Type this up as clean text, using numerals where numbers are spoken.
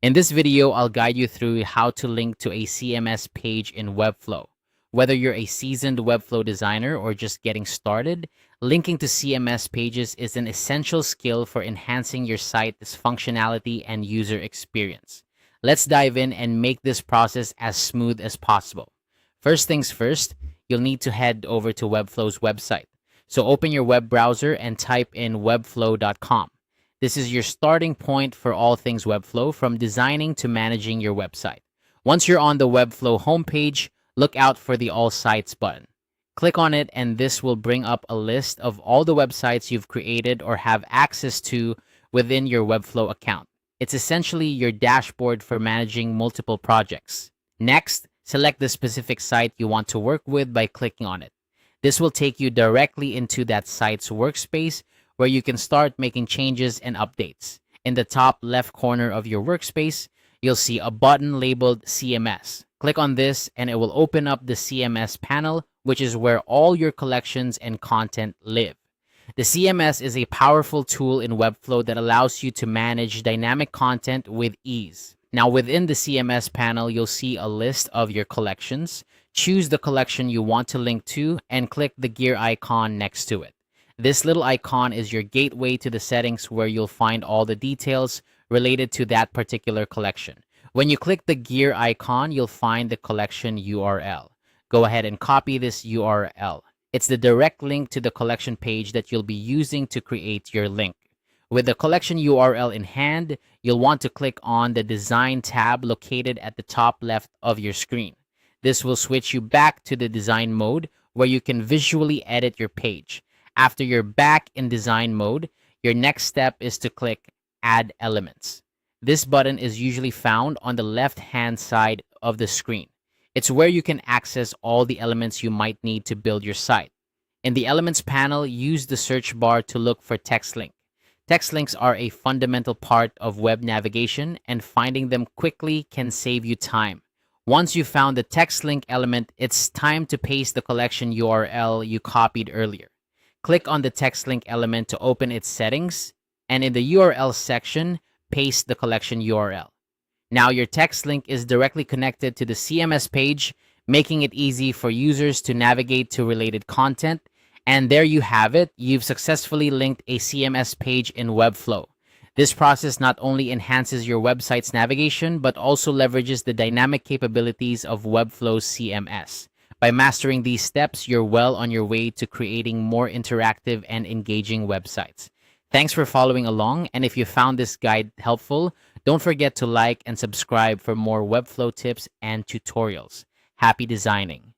In this video, I'll guide you through how to link to a CMS page in Webflow. Whether you're a seasoned Webflow designer or just getting started, linking to CMS pages is an essential skill for enhancing your site's functionality and user experience. Let's dive in and make this process as smooth as possible. First things first, you'll need to head over to Webflow's website. So open your web browser and type in webflow.com. This is your starting point for all things Webflow, from designing to managing your website. Once you're on the Webflow homepage, look out for the All Sites button. Click on it, and this will bring up a list of all the websites you've created or have access to within your Webflow account. It's essentially your dashboard for managing multiple projects. Next, select the specific site you want to work with by clicking on it. This will take you directly into that site's workspace, where you can start making changes and updates. In the top left corner of your workspace, you'll see a button labeled CMS. Click on this and it will open up the CMS panel, which is where all your collections and content live. The CMS is a powerful tool in Webflow that allows you to manage dynamic content with ease. Now, within the CMS panel, you'll see a list of your collections. Choose the collection you want to link to and click the gear icon next to it. This little icon is your gateway to the settings, where you'll find all the details related to that particular collection. When you click the gear icon, you'll find the collection URL. Go ahead and copy this URL. It's the direct link to the collection page that you'll be using to create your link. With the collection URL in hand, you'll want to click on the Design tab located at the top left of your screen. This will switch you back to the design mode, where you can visually edit your page. After you're back in design mode, your next step is to click Add Elements. This button is usually found on the left-hand side of the screen. It's where you can access all the elements you might need to build your site. In the Elements panel, use the search bar to look for text link. Text links are a fundamental part of web navigation, and finding them quickly can save you time. Once you've found the text link element, it's time to paste the collection URL you copied earlier. Click on the text link element to open its settings, and in the URL section, paste the collection URL. Now your text link is directly connected to the CMS page, making it easy for users to navigate to related content. And there you have it. You've successfully linked a CMS page in Webflow. This process not only enhances your website's navigation, but also leverages the dynamic capabilities of Webflow's CMS. By mastering these steps, you're well on your way to creating more interactive and engaging websites. Thanks for following along, and if you found this guide helpful, don't forget to like and subscribe for more Webflow tips and tutorials. Happy designing!